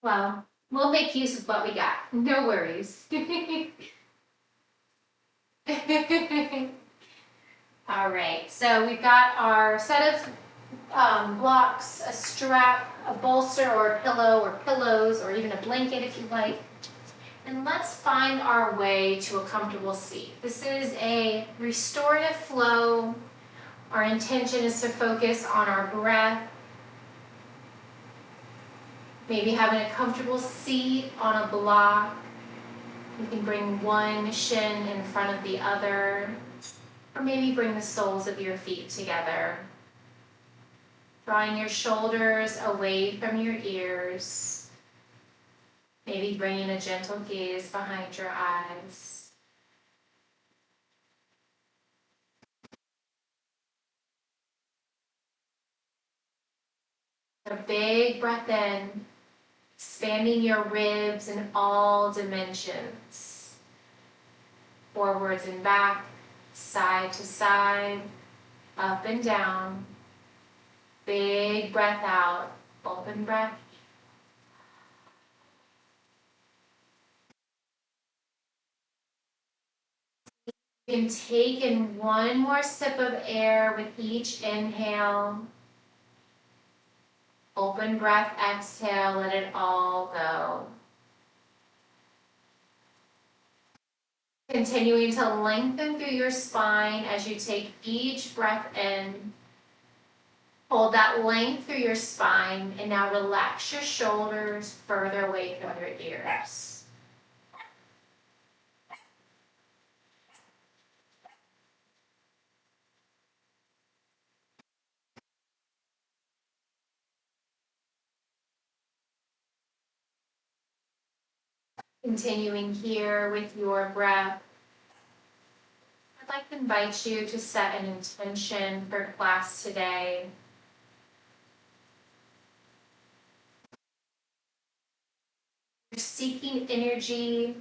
Well, we'll make use of what we got. No worries. All right, so we've got our set of blocks, a strap, a bolster or a pillow or pillows, or even a blanket if you like. And let's find our way to a comfortable seat. This is a restorative flow. Our intention is to focus on our breath, maybe having a comfortable seat on a block. You can bring one shin in front of the other, or maybe bring the soles of your feet together. Drawing your shoulders away from your ears. Maybe bringing a gentle gaze behind your eyes. A big breath in, expanding your ribs in all dimensions. Forwards and back, side to side, up and down. Big breath out, open breath. You can take in one more sip of air with each inhale. Open breath, exhale, let it all go. Continuing to lengthen through your spine as you take each breath in. Hold that length through your spine, and now relax your shoulders further away from your ears. Continuing here with your breath, I'd like to invite you to set an intention for class today. You're seeking energy,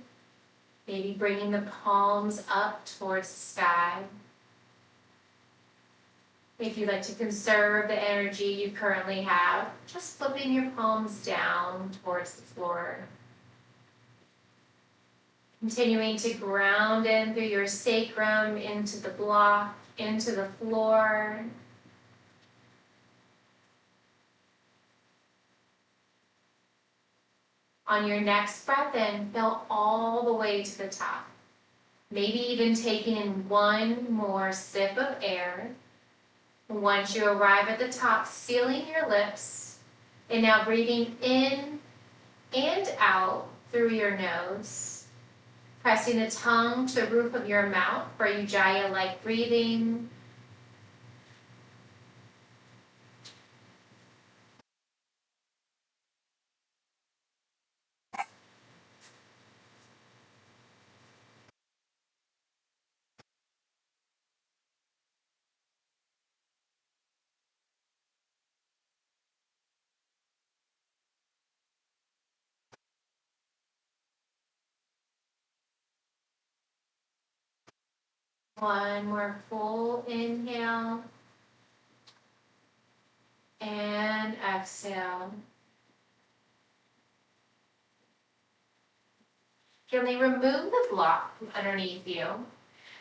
maybe bringing the palms up towards the sky. If you'd like to conserve the energy you currently have, just flipping your palms down towards the floor. Continuing to ground in through your sacrum, into the block, into the floor. On your next breath in, fill all the way to the top. Maybe even taking in one more sip of air. Once you arrive at the top, sealing your lips, and now breathing in and out through your nose. Pressing the tongue to the roof of your mouth for Ujjayi-like breathing. One more full inhale. And exhale. Gently remove the block from underneath you.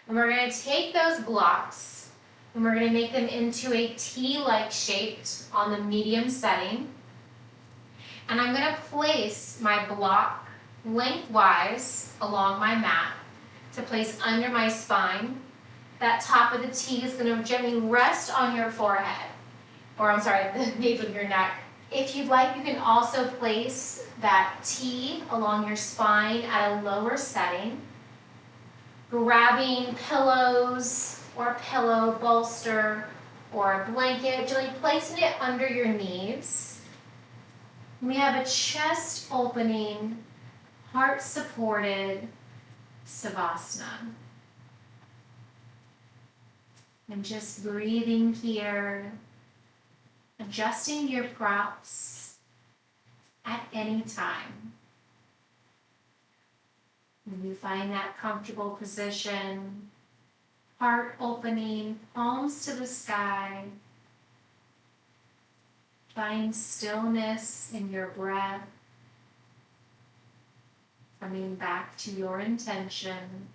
And we're going to take those blocks and we're going to make them into a T-like shape on the medium setting. And I'm going to place my block lengthwise along my mat to place under my spine. That top of the T is going to gently rest on your forehead, or I'm sorry, the nape of your neck. If you'd like, you can also place that T along your spine at a lower setting, grabbing pillows or a pillow, bolster, or a blanket, gently placing it under your knees. We have a chest opening, heart supported Savasana. And just breathing here, adjusting your props at any time. When you find that comfortable position, heart opening, palms to the sky, find stillness in your breath, Coming back to your intention.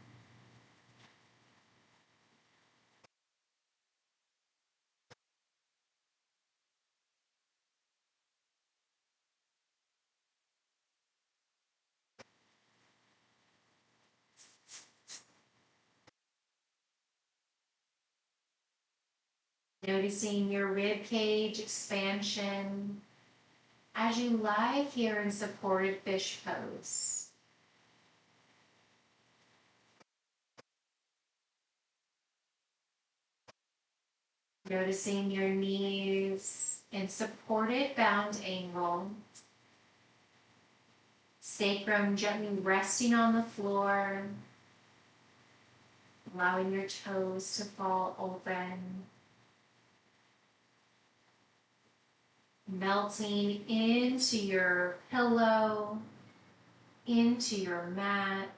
Noticing your rib cage expansion as you lie here in supported fish pose. Noticing your knees in supported bound angle. Sacrum gently resting on the floor. Allowing your toes to fall open. Melting into your pillow, into your mat.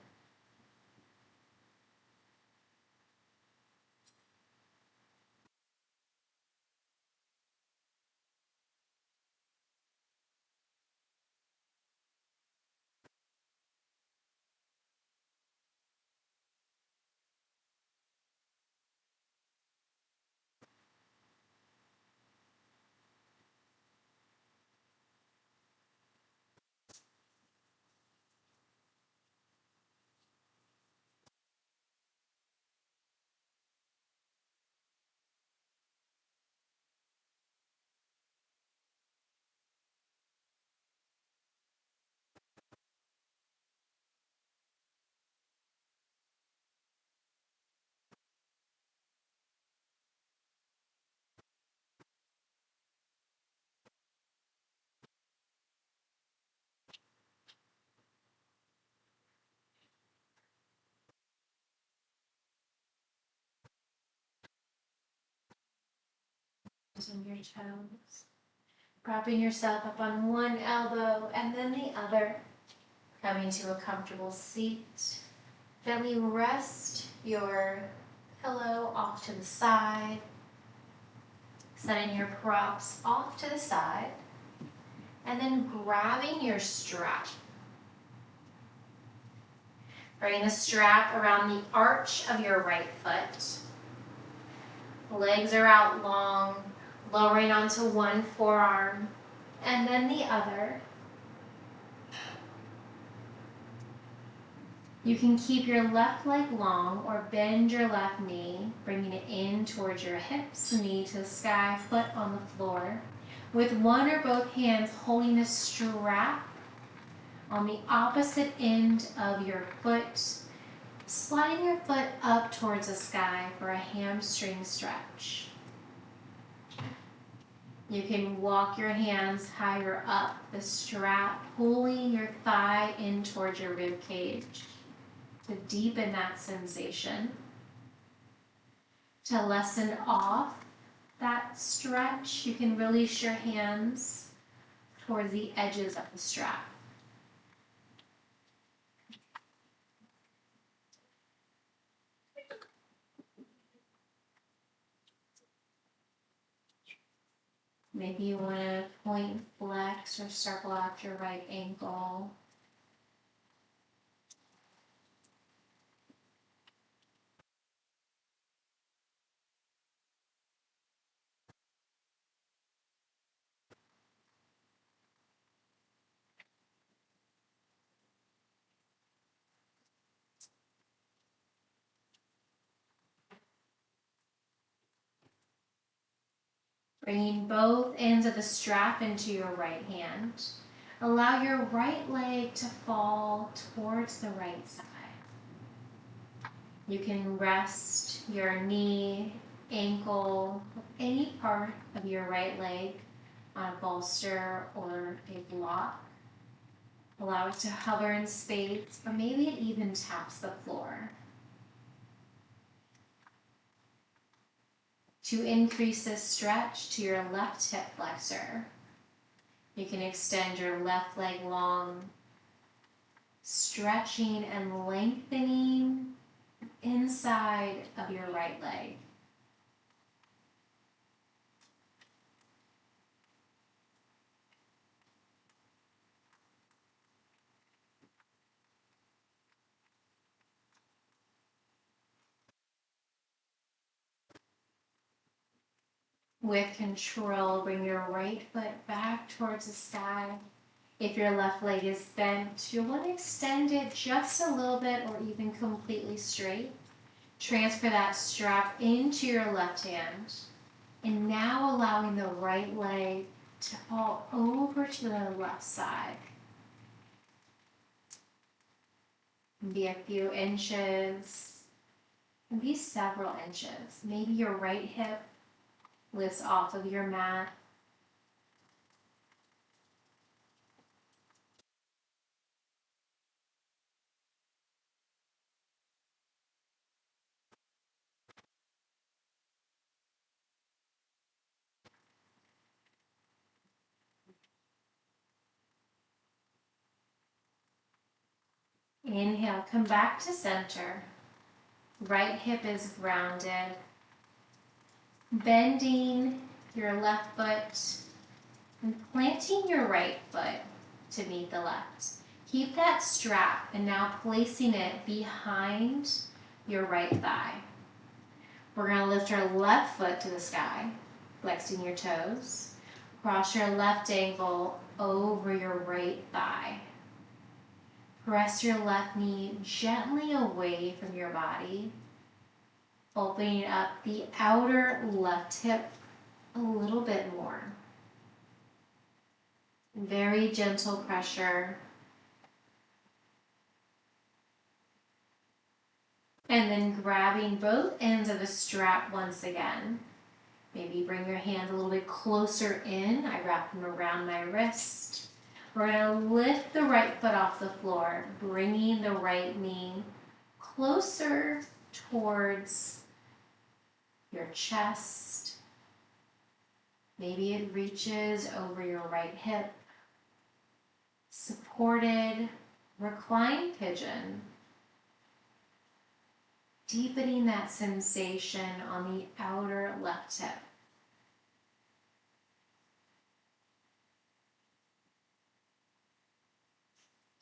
On your toes. Propping yourself up on one elbow and then the other. Coming to a comfortable seat. Gently rest your pillow off to the side. Setting your props off to the side. And then grabbing your strap. Bring the strap around the arch of your right foot. Legs are out long, lowering onto one forearm and then the other. You can keep your left leg long or bend your left knee, bringing it in towards your hips, knee to the sky, foot on the floor, with one or both hands holding the strap on the opposite end of your foot, sliding your foot up towards the sky for a hamstring stretch. You can walk your hands higher up the strap, pulling your thigh in towards your rib cage to deepen that sensation. To lessen off that stretch, you can release your hands towards the edges of the strap. Maybe you want to point, flex, or circle out your right ankle. Bringing both ends of the strap into your right hand. Allow your right leg to fall towards the right side. You can rest your knee, ankle, any part of your right leg on a bolster or a block. Allow it to hover in space, or maybe it even taps the floor. To increase this stretch to your left hip flexor, you can extend your left leg long, stretching and lengthening inside of your right leg. With control, bring your right foot back towards the sky. If your left leg is bent, you'll want to extend it just a little bit or even completely straight. Transfer that strap into your left hand. And now allowing the right leg to fall over to the left side. Be a few inches, be several inches. Maybe your right hip lifts off of your mat. Inhale, come back to center. Right hip is grounded. Bending your left foot and planting your right foot to meet the left. Keep that strap and now placing it behind your right thigh. We're going to lift our left foot to the sky, flexing your toes. Cross your left ankle over your right thigh. Press your left knee gently away from your body, opening up the outer left hip a little bit more. Very gentle pressure. And then grabbing both ends of the strap once again. Maybe bring your hand a little bit closer in. I wrap them around my wrist. We're going to lift the right foot off the floor, bringing the right knee closer towards your chest. Maybe it reaches over your right hip. Supported reclined pigeon. Deepening that sensation on the outer left hip.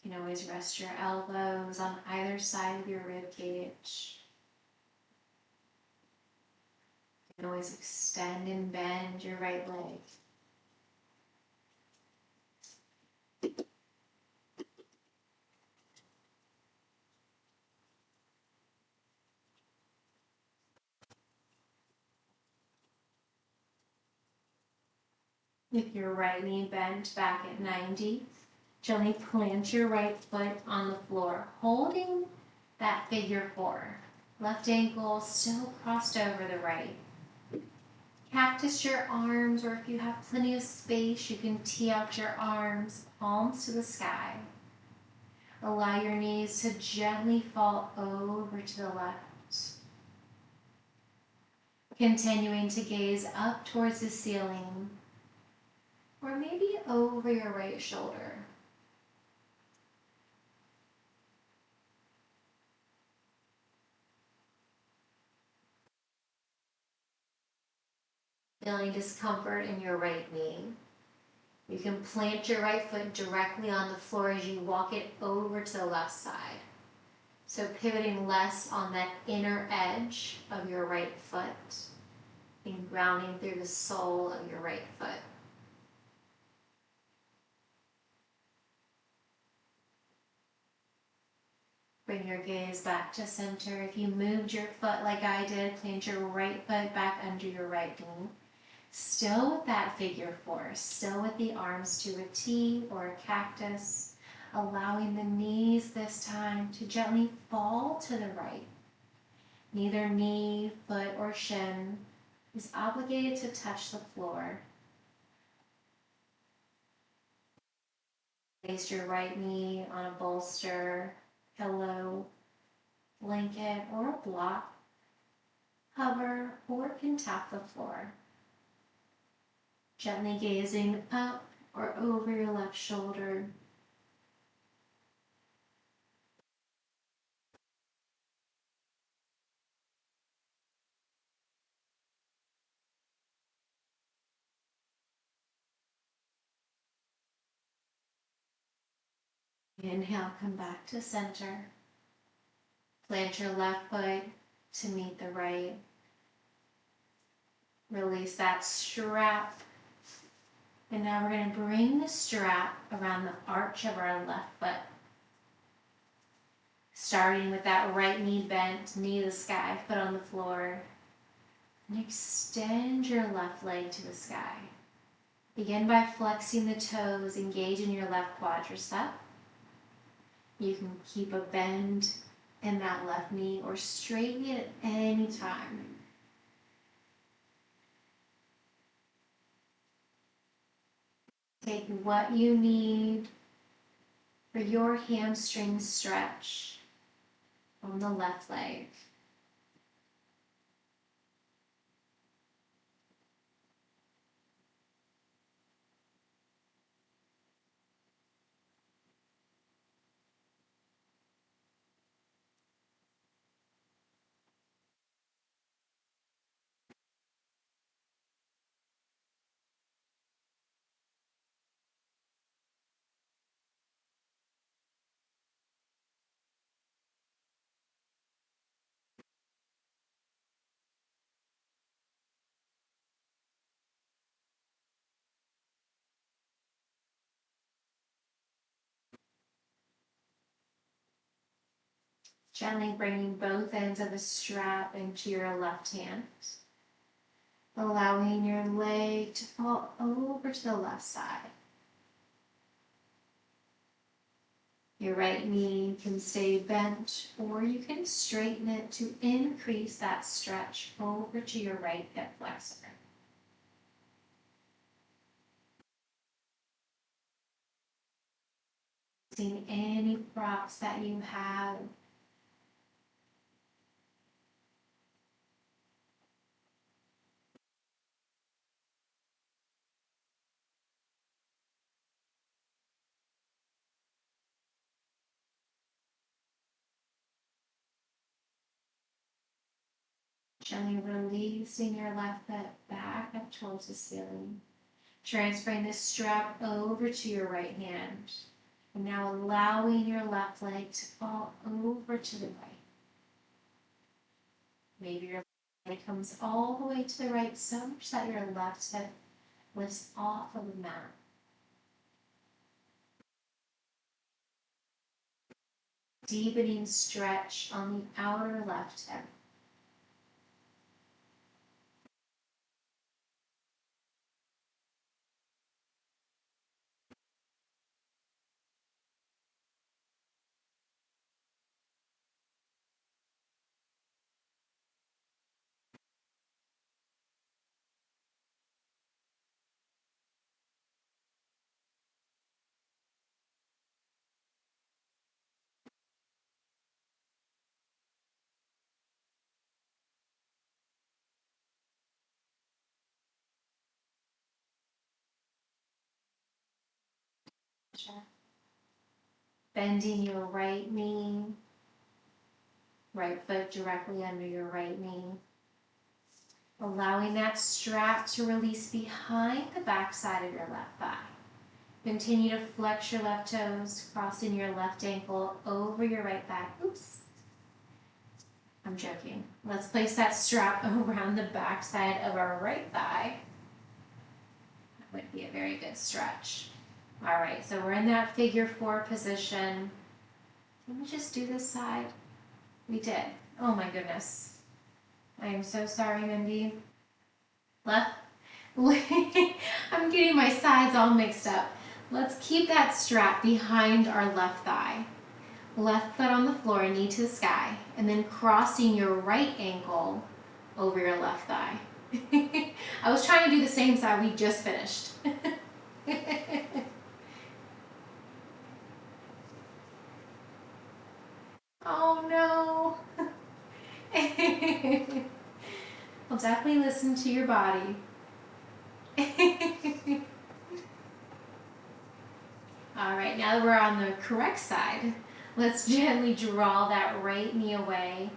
You can always rest your elbows on either side of your rib cage. You can always extend and bend your right leg. With your right knee bent back at 90, gently plant your right foot on the floor, holding that figure 4. Left ankle still crossed over the right. Cactus your arms, or if you have plenty of space, you can tee out your arms, palms to the sky. Allow your knees to gently fall over to the left. Continuing to gaze up towards the ceiling, or maybe over your right shoulder. Feeling discomfort in your right knee, you can plant your right foot directly on the floor as you walk it over to the left side. So pivoting less on that inner edge of your right foot and grounding through the sole of your right foot. Bring your gaze back to center. If you moved your foot like I did, plant your right foot back under your right knee. Still with that figure 4, still with the arms to a T or a cactus, allowing the knees this time to gently fall to the right. Neither knee, foot, or shin is obligated to touch the floor. Place your right knee on a bolster, pillow, blanket, or a block. Hover or can tap the floor. Gently gazing up or over your left shoulder. Inhale, come back to center. Plant your left foot to meet the right. Release that strap. And now we're going to bring the strap around the arch of our left foot. Starting with that right knee bent, knee to the sky, foot on the floor. And extend your left leg to the sky. Begin by flexing the toes, engage in your left quadricep. You can keep a bend in that left knee or straighten it at any time. Take what you need for your hamstring stretch on the left leg. Gently bringing both ends of the strap into your left hand. Allowing your leg to fall over to the left side. Your right knee can stay bent, or you can straighten it to increase that stretch over to your right hip flexor. Using any props that you have. Gently releasing your left foot back up towards the ceiling. Transferring this strap over to your right hand. And now allowing your left leg to fall over to the right. Maybe your leg comes all the way to the right so much that your left hip lifts off of the mat. Deepening stretch on the outer left hip. Bending your right knee, right foot directly under your right knee. Allowing that strap to release behind the back side of your left thigh. Continue to flex your left toes, crossing your left ankle over your right thigh. Oops. I'm joking. Let's place that strap around the back side of our right thigh. That would be a very good stretch. All right, so we're in that figure four position. Can we just do this side? We did. Oh my goodness. I am so sorry, Mindy. Left. I'm getting my sides all mixed up. Let's keep that strap behind our left thigh. Left foot on the floor, knee to the sky, and then crossing your right ankle over your left thigh. I was trying to do the same side we just finished. Oh no. Well, definitely listen to your body. All right, now that we're on the correct side, let's gently draw that right knee away.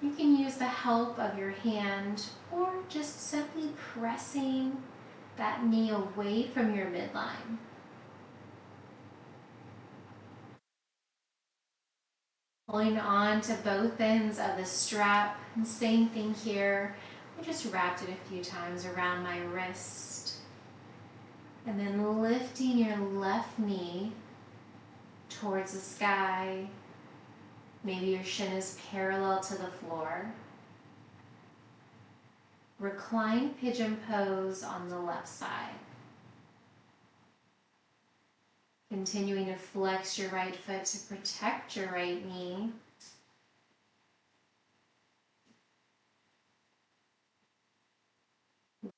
You can use the help of your hand or just simply pressing that knee away from your midline. Holding on to both ends of the strap, and same thing here. I just wrapped it a few times around my wrist. And then lifting your left knee towards the sky. Maybe your shin is parallel to the floor. Recline pigeon pose on the left side. Continuing to flex your right foot to protect your right knee.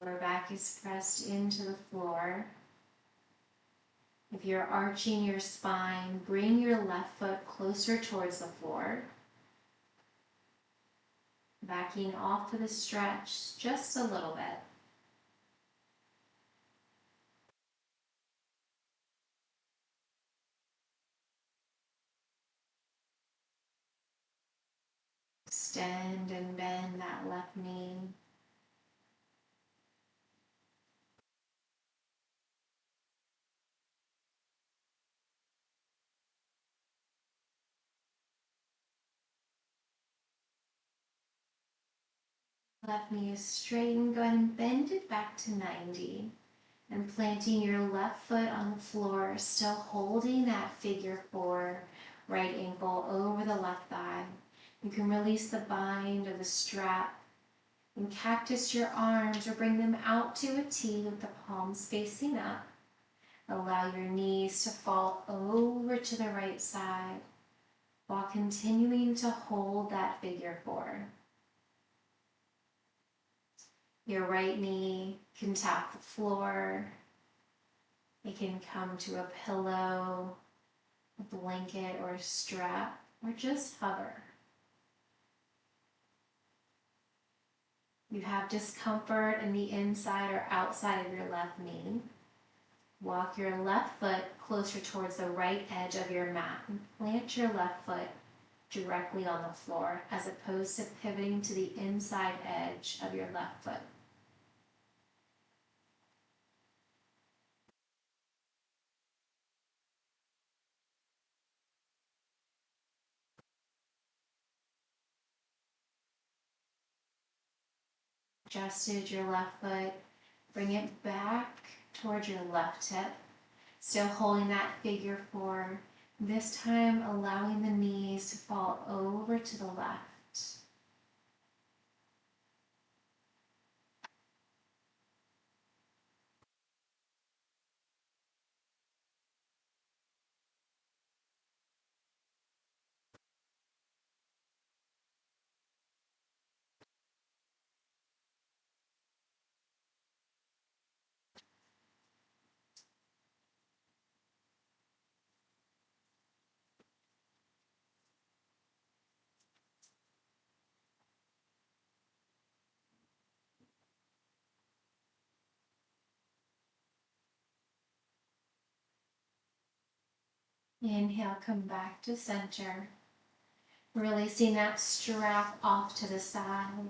Lower back is pressed into the floor. If you're arching your spine, bring your left foot closer towards the floor. Backing off to the stretch just a little bit. Extend and bend that left knee. Left knee is straightened. Go ahead and bend it back to 90. And planting your left foot on the floor, still holding that figure 4, right ankle over the left thigh. You can release the bind or the strap and cactus your arms or bring them out to a T with the palms facing up. Allow your knees to fall over to the right side while continuing to hold that figure 4. Your right knee can tap the floor. It can come to a pillow, a blanket, or a strap, or just hover. You have discomfort in the inside or outside of your left knee. Walk your left foot closer towards the right edge of your mat and plant your left foot directly on the floor as opposed to pivoting to the inside edge of your left foot. Adjusted your left foot, bring it back towards your left hip, still holding that figure 4, this time allowing the knees to fall over to the left. Inhale, come back to center. Releasing that strap off to the side.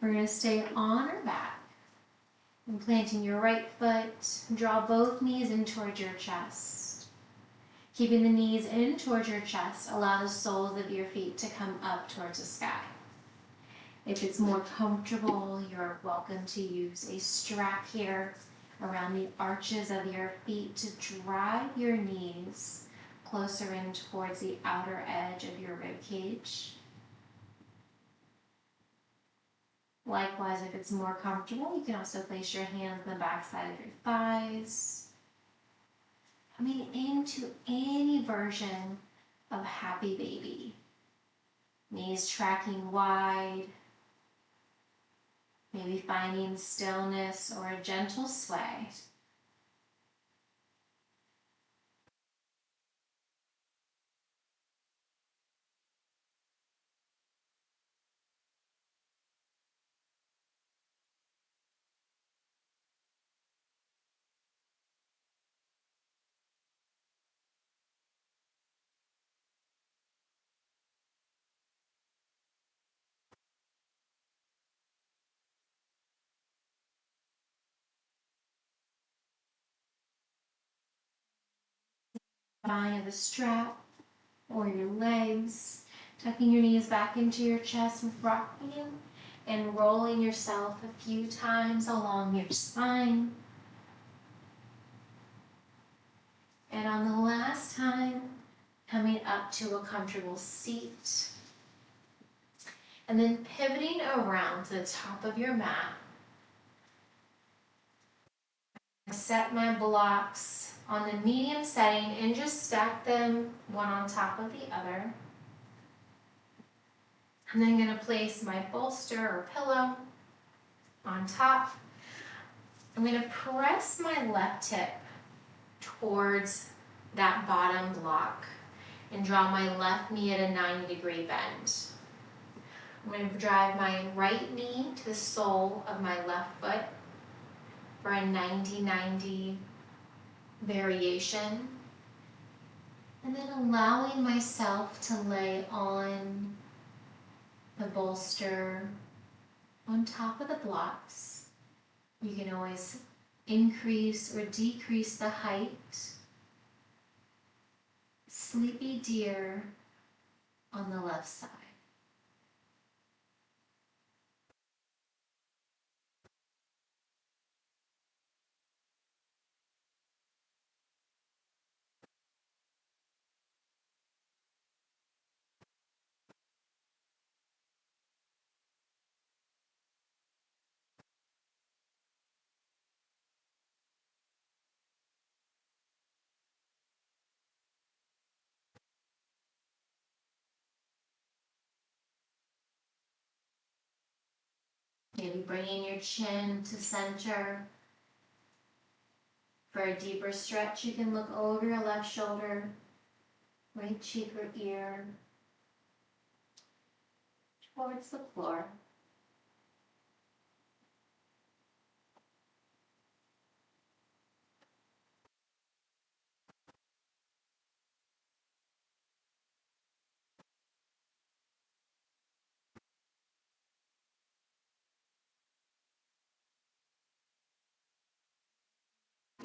We're going to stay on our back. And planting your right foot, draw both knees in towards your chest. Keeping the knees in towards your chest, allow the soles of your feet to come up towards the sky. If it's more comfortable, you're welcome to use a strap here around the arches of your feet to drive your knees closer in towards the outer edge of your rib cage. Likewise, if it's more comfortable, you can also place your hands on the back side of your thighs. Coming into any version of happy baby. Knees tracking wide. Maybe finding stillness or a gentle sway. Bind of the strap or your legs, tucking your knees back into your chest with rock band, and rolling yourself a few times along your spine. And on the last time, coming up to a comfortable seat. And then pivoting around to the top of your mat. Set my blocks on the medium setting and just stack them one on top of the other. I'm then going to place my bolster or pillow on top. I'm going to press my left hip towards that bottom block and draw my left knee at a 90-degree bend. I'm going to drive my right knee to the sole of my left foot for a 90-90 variation. And then allowing myself to lay on the bolster on top of the blocks. You can always increase or decrease the height. Sleepy deer on the left side. Maybe bringing your chin to center. For a deeper stretch, you can look over your left shoulder, right cheek or ear, towards the floor.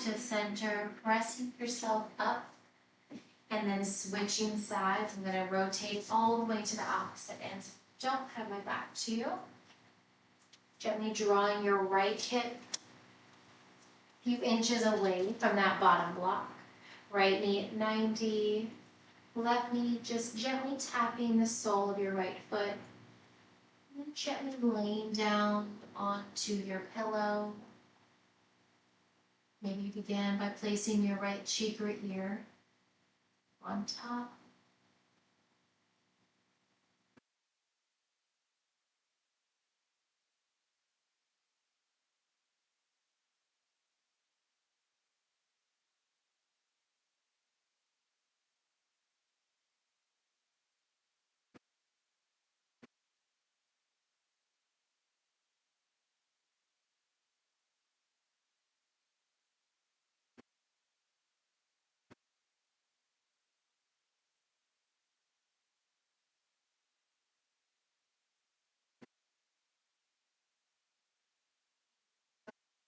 To center, pressing yourself up, and then switching sides. I'm going to rotate all the way to the opposite end. Don't have my back to you. Gently drawing your right hip a few inches away from that bottom block. Right knee at 90, left knee just gently tapping the sole of your right foot. And then gently laying down onto your pillow. Maybe you begin by placing your right cheek or ear on top.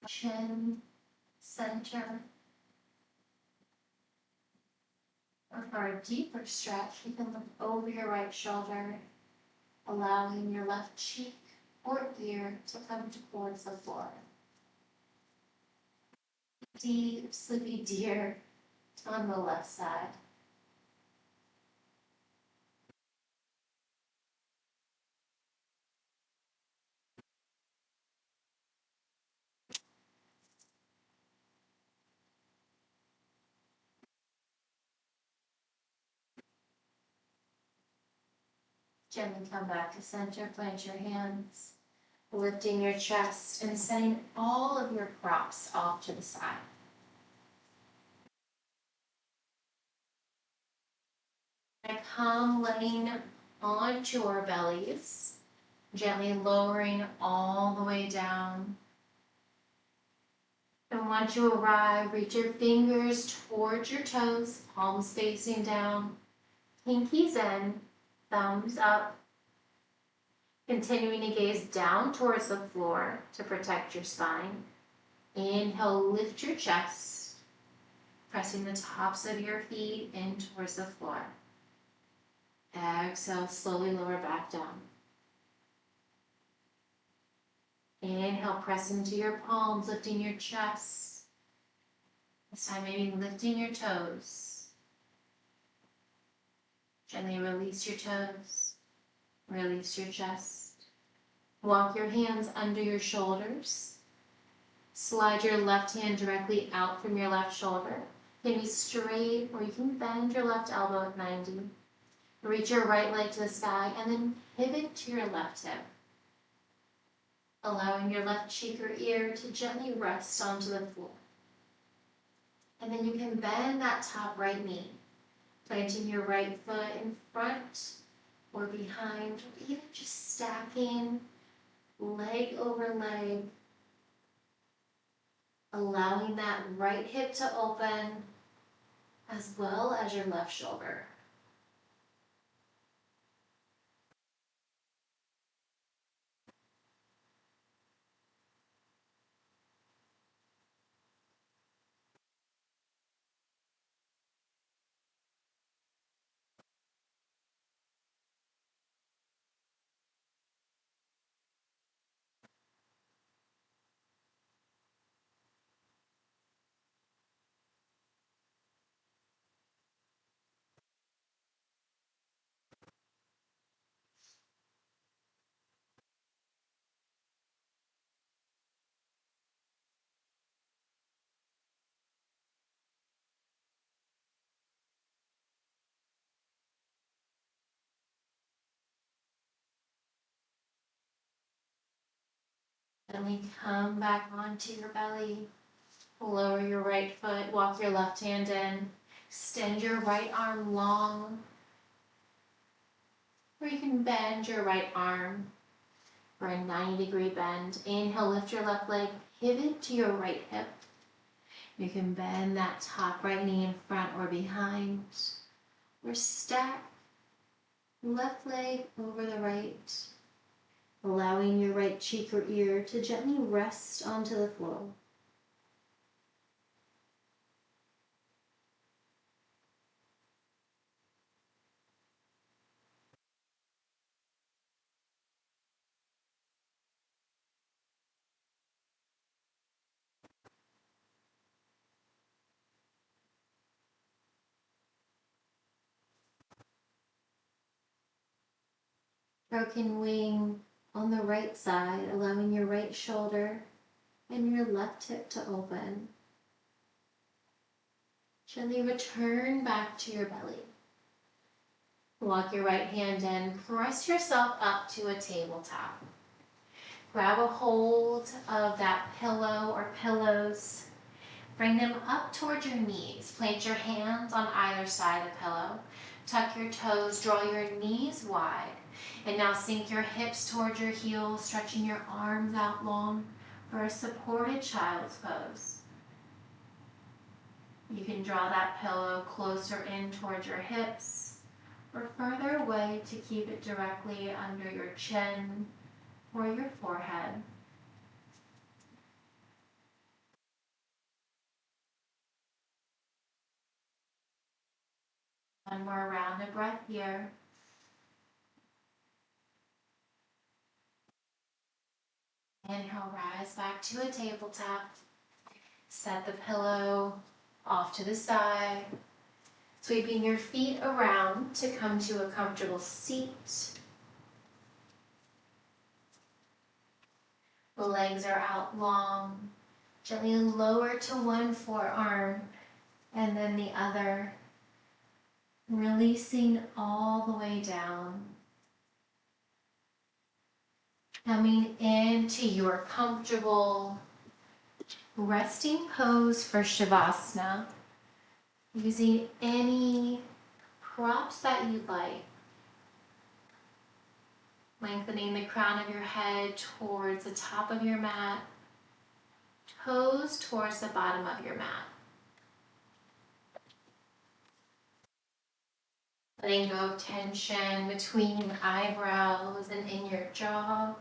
Chin, center. Or for a deeper stretch, you can look over your right shoulder, allowing your left cheek or ear to come towards the floor. Deep, sleepy deer on the left side. Gently come back to center, plant your hands, lifting your chest and setting all of your props off to the side. I come laying onto our bellies, gently lowering all the way down. And once you arrive, reach your fingers towards your toes, palms facing down, pinkies in, thumbs up. Continuing to gaze down towards the floor to protect your spine. Inhale, lift your chest, pressing the tops of your feet in towards the floor. Exhale, slowly lower back down. Inhale, press into your palms, lifting your chest. This time maybe lifting your toes. Gently release your toes. Release your chest. Walk your hands under your shoulders. Slide your left hand directly out from your left shoulder. You can be straight or you can bend your left elbow at 90. Reach your right leg to the sky and then pivot to your left hip. Allowing your left cheek or ear to gently rest onto the floor. And then you can bend that top right knee, planting your right foot in front or behind, or even just stacking leg over leg, allowing that right hip to open as well as your left shoulder. Gently come back onto your belly. Lower your right foot, walk your left hand in. Extend your right arm long. Or you can bend your right arm for a 90-degree bend. Inhale, lift your left leg, pivot to your right hip. You can bend that top right knee in front or behind. Or stack left leg over the right, allowing your right cheek or ear to gently rest onto the floor. Broken wing on the right side, allowing your right shoulder and your left hip to open. Gently return back to your belly. Walk your right hand in, press yourself up to a tabletop. Grab a hold of that pillow or pillows. Bring them up towards your knees. Plant your hands on either side of the pillow. Tuck your toes, draw your knees wide. And now sink your hips towards your heels, stretching your arms out long for a supported child's pose. You can draw that pillow closer in towards your hips or further away to keep it directly under your chin or your forehead. One more round of breath here. Inhale, rise back to a tabletop. Set the pillow off to the side. Sweeping your feet around to come to a comfortable seat. The legs are out long. Gently lower to one forearm and then the other. Releasing all the way down. Coming into your comfortable resting pose for Shavasana. Using any props that you like. Lengthening the crown of your head towards the top of your mat. Toes towards the bottom of your mat. Letting go of tension between your eyebrows and in your jaw.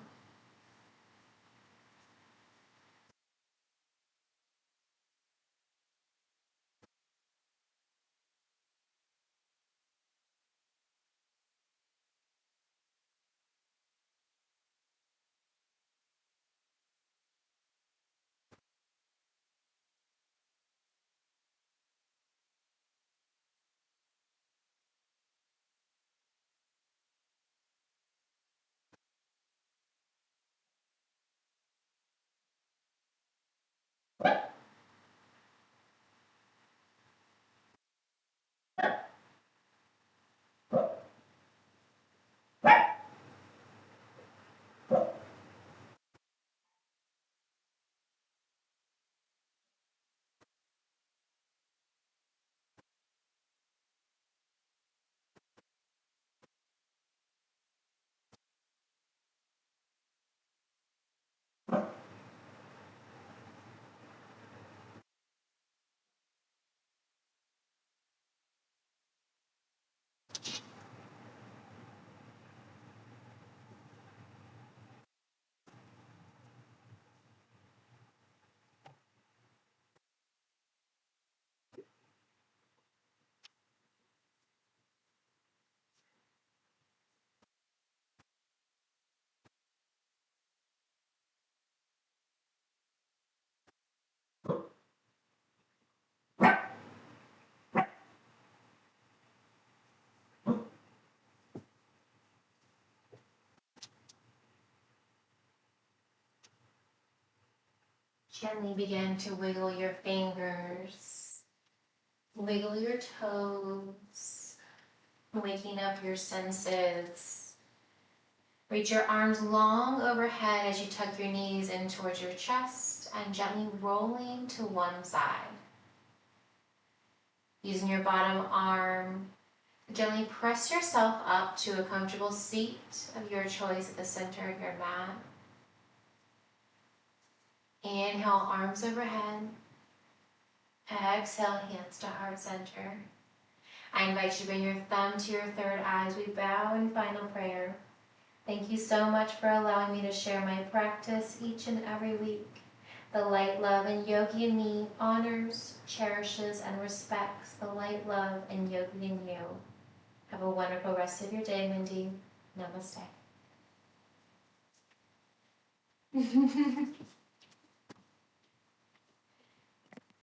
Gently begin to wiggle your fingers, wiggle your toes, waking up your senses. Reach your arms long overhead as you tuck your knees in towards your chest and gently rolling to one side. Using your bottom arm, gently press yourself up to a comfortable seat of your choice at the center of your mat. Inhale, arms overhead. Exhale, hands to heart center. I invite you to bring your thumb to your third eye as we bow in final prayer. Thank you so much for allowing me to share my practice each and every week. The light, love, and yogi in me honors, cherishes, and respects the light, love, and yogi in you. Have a wonderful rest of your day, Mindy. Namaste.